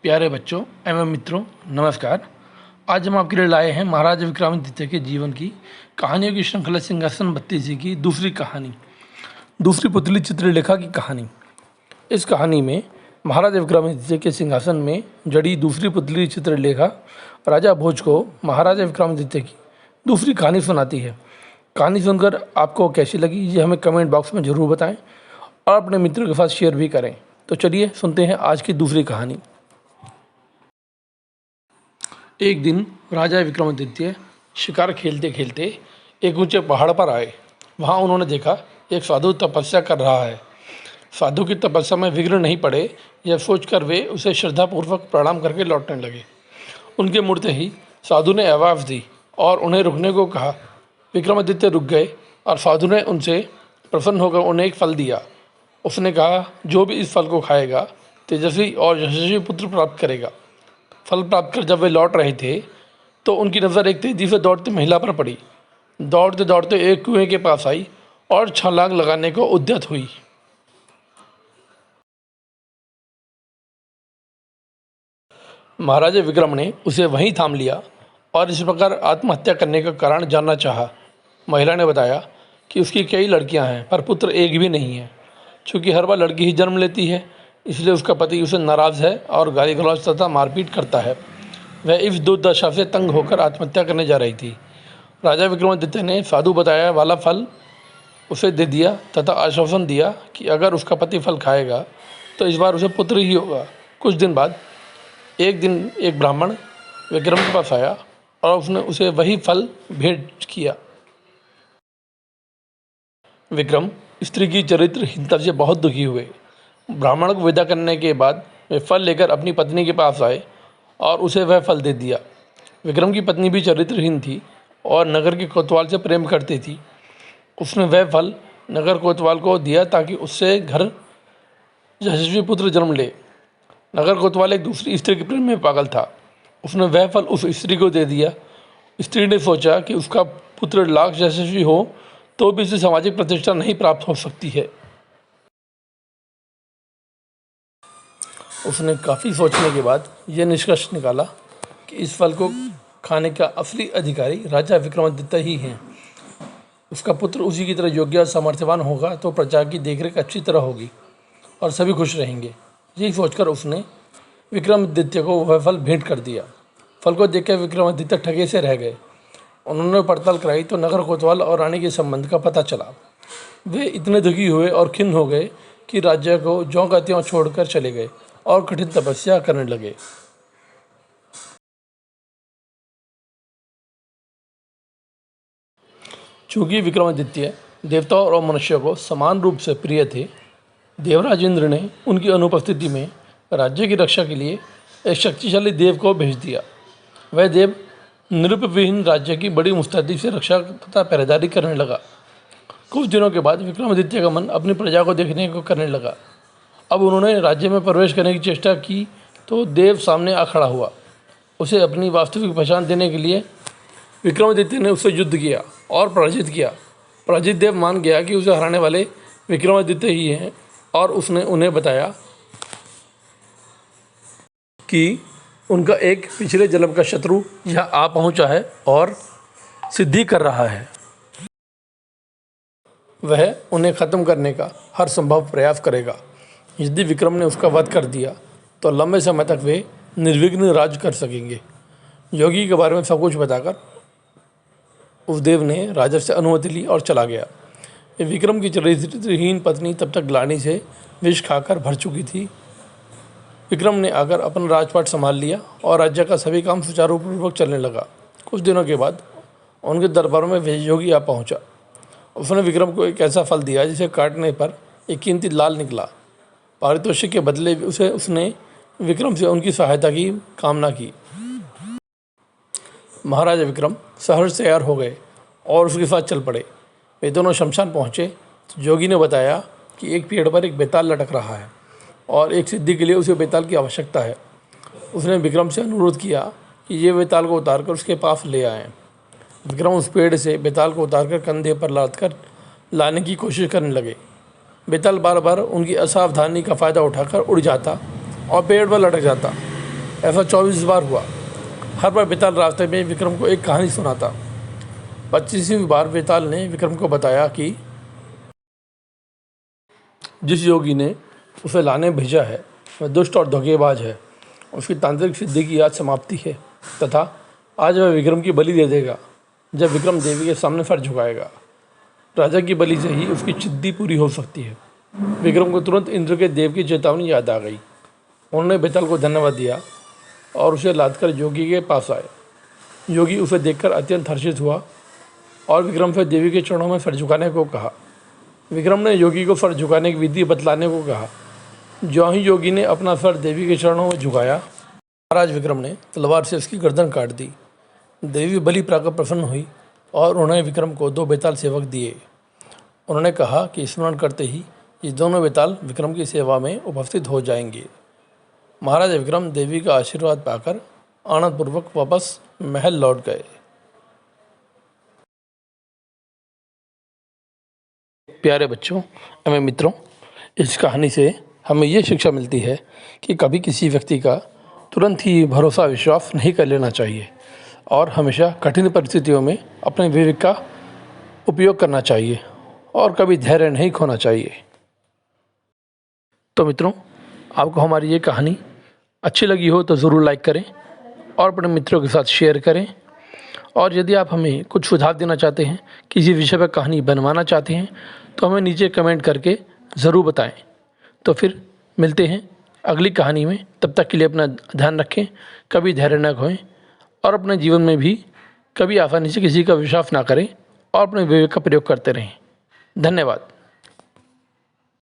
प्यारे बच्चों एवं मित्रों, नमस्कार। आज हम आपके लिए लाए हैं महाराजा विक्रमादित्य के जीवन की कहानियों की श्रृंखला सिंहासन बत्तीसी की दूसरी कहानी, दूसरी पुतली चित्रलेखा की कहानी। इस कहानी में महाराजा विक्रमादित्य के सिंहासन में जड़ी दूसरी पुतली चित्रलेखा राजा भोज को महाराजा विक्रमादित्य की दूसरी कहानी सुनाती है। कहानी सुनकर आपको कैसी लगी ये हमें कमेंट बॉक्स में ज़रूर बताएं और अपने मित्रों के साथ शेयर भी करें। तो चलिए सुनते हैं आज की दूसरी कहानी। एक दिन राजा विक्रमादित्य शिकार खेलते खेलते एक ऊंचे पहाड़ पर आए। वहां उन्होंने देखा एक साधु तपस्या कर रहा है। साधु की तपस्या में विघ्न नहीं पड़े, यह सोचकर वे उसे श्रद्धापूर्वक प्रणाम करके लौटने लगे। उनके मुड़ते ही साधु ने आवाज़ दी और उन्हें रुकने को कहा। विक्रमादित्य रुक गए और साधु ने उनसे प्रसन्न होकर उन्हें एक फल दिया। उसने कहा, जो भी इस फल को खाएगा तेजस्वी और यशस्वी पुत्र प्राप्त करेगा। फल प्राप्त कर जब वे लौट रहे थे तो उनकी नज़र एक तेजी से दौड़ती महिला पर पड़ी। दौड़ते दौड़ते एक कुएं के पास आई और छलांग लगाने को उद्यत हुई। महाराजा विक्रम ने उसे वहीं थाम लिया और इस प्रकार आत्महत्या करने का कारण जानना चाहा। महिला ने बताया कि उसकी कई लड़कियां हैं पर पुत्र एक भी नहीं है। चूँकि हर बार लड़की ही जन्म लेती है, इसलिए उसका पति उसे नाराज़ है और गाली गलौज तथा मारपीट करता है। वह इस दुर्दशा से तंग होकर आत्महत्या करने जा रही थी। राजा विक्रमादित्य ने साधु बताया वाला फल उसे दे दिया तथा आश्वासन दिया कि अगर उसका पति फल खाएगा तो इस बार उसे पुत्र ही होगा। कुछ दिन बाद एक दिन एक ब्राह्मण विक्रम के पास आया और उसने उसे वही फल भेंट किया। विक्रम स्त्री की चरित्रहीनता से बहुत दुखी हुए। ब्राह्मण को विदा करने के बाद वे फल लेकर अपनी पत्नी के पास आए और उसे वह फल दे दिया। विक्रम की पत्नी भी चरित्रहीन थी और नगर के कोतवाल से प्रेम करती थी। उसने वह फल नगर कोतवाल को दिया ताकि उससे घर यशस्वी पुत्र जन्म ले। नगर कोतवाल एक दूसरी स्त्री के प्रेम में पागल था। उसने वह फल उस स्त्री को दे दिया। स्त्री ने सोचा कि उसका पुत्र लाख यशस्वी हो तो भी उसे सामाजिक प्रतिष्ठा नहीं प्राप्त हो सकती है। उसने काफ़ी सोचने के बाद यह निष्कर्ष निकाला कि इस फल को खाने का असली अधिकारी राजा विक्रमादित्य ही हैं। उसका पुत्र उसी की तरह योग्य और सामर्थ्यवान होगा तो प्रजा की देखरेख अच्छी तरह होगी और सभी खुश रहेंगे। यही सोचकर उसने विक्रमादित्य को वह फल भेंट कर दिया। फल को देखकर विक्रमादित्य ठगे से रह गए। उन्होंने पड़ताल कराई तो नगर कोतवाल और रानी के संबंध का पता चला। वे इतने दुखी हुए और खिन्न हो गए कि राज्य को ज्यों का त्यों छोड़कर चले गए और कठिन तपस्या करने लगे। चूंकि विक्रमादित्य देवताओं और मनुष्यों को समान रूप से प्रिय थे, देवराज इंद्र ने उनकी अनुपस्थिति में राज्य की रक्षा के लिए एक शक्तिशाली देव को भेज दिया। वह देव निरुपविहीन राज्य की बड़ी मुस्तैदी से रक्षा तथा पहरेदारी करने लगा। कुछ दिनों के बाद विक्रमादित्य का मन अपनी प्रजा को देखने को करने लगा। अब उन्होंने राज्य में प्रवेश करने की चेष्टा की तो देव सामने आ खड़ा हुआ। उसे अपनी वास्तविक पहचान देने के लिए विक्रमादित्य ने उससे युद्ध किया और पराजित किया। पराजित देव मान गया कि उसे हराने वाले विक्रमादित्य ही हैं और उसने उन्हें बताया कि उनका एक पिछले जन्म का शत्रु यहाँ आ पहुँचा है और सिद्धि कर रहा है। वह उन्हें ख़त्म करने का हर संभव प्रयास करेगा। यदि विक्रम ने उसका वध कर दिया तो लंबे समय तक वे निर्विघ्न राज कर सकेंगे। योगी के बारे में सब कुछ बताकर उस देव ने राजा से अनुमति ली और चला गया। विक्रम की चरित्रहीन पत्नी तब तक ग्लानि से विष खाकर भर चुकी थी। विक्रम ने आकर अपना राजपाट संभाल लिया और राज्य का सभी काम सुचारू पूर्वक चलने लगा। कुछ दिनों के बाद उनके दरबार में योगी आ पहुंचा। उसने विक्रम को एक ऐसा फल दिया जिसे काटने पर एक कीमती लाल निकला। पारितोषिक के बदले उसने विक्रम से उनकी सहायता की कामना की। महाराजा विक्रम सहर्ष तैयार हो गए और उसके साथ चल पड़े। वे दोनों शमशान पहुँचे तो जोगी ने बताया कि एक पेड़ पर एक बेताल लटक रहा है और एक सिद्धि के लिए उसे बेताल की आवश्यकता है। उसने विक्रम से अनुरोध किया कि ये बेताल को उतारकर उसके पास ले आएं। विक्रम उस पेड़ से बेताल को उतारकर कंधे पर लादकर लाने की कोशिश करने लगे। बेताल बार बार उनकी असावधानी का फ़ायदा उठाकर उड़ जाता और पेड़ पर लटक जाता। ऐसा 24 बार हुआ। हर बार बेताल रास्ते में विक्रम को एक कहानी सुनाता। 25वीं बार बेताल ने विक्रम को बताया कि जिस योगी ने उसे लाने भेजा है वह दुष्ट और धोखेबाज है। उसकी तांत्रिक सिद्धि की आज समाप्ति है तथा आज वह विक्रम की बलि दे देगा। जब विक्रम देवी के सामने सर झुकाएगा, राजा की बलि से ही उसकी सिद्धि पूरी हो सकती है। विक्रम को तुरंत इंद्र के देव की चेतावनी याद आ गई। उन्होंने बेताल को धन्यवाद दिया और उसे लादकर योगी के पास आए। योगी उसे देखकर अत्यंत हर्षित हुआ और विक्रम से देवी के चरणों में सर झुकाने को कहा। विक्रम ने योगी को सर झुकाने की विधि बतलाने को कहा। ज्यों ही योगी ने अपना सर देवी के चरणों में झुकाया, महाराज विक्रम ने तलवार से उसकी गर्दन काट दी। देवी बलि पाकर प्रसन्न हुई और उन्होंने विक्रम को 2 बेताल सेवक दिए। उन्होंने कहा कि स्मरण करते ही ये दोनों बेताल विक्रम की सेवा में उपस्थित हो जाएंगे। महाराज विक्रम देवी का आशीर्वाद पाकर आनंदपूर्वक वापस महल लौट गए। प्यारे बच्चों एवं मित्रों, इस कहानी से हमें ये शिक्षा मिलती है कि कभी किसी व्यक्ति का तुरंत ही भरोसा विश्वास नहीं कर लेना चाहिए और हमेशा कठिन परिस्थितियों में अपने विवेक का उपयोग करना चाहिए और कभी धैर्य नहीं खोना चाहिए। तो मित्रों, आपको हमारी ये कहानी अच्छी लगी हो तो ज़रूर लाइक करें और अपने मित्रों के साथ शेयर करें। और यदि आप हमें कुछ सुझाव देना चाहते हैं, किसी विषय पर कहानी बनवाना चाहते हैं, तो हमें नीचे कमेंट करके ज़रूर बताएं। तो फिर मिलते हैं अगली कहानी में। तब तक के लिए अपना ध्यान रखें, कभी धैर्य न खोएं और अपने जीवन में भी कभी आसानी से किसी का विश्वास ना करें और अपने विवेक का प्रयोग करते रहें। धन्यवाद।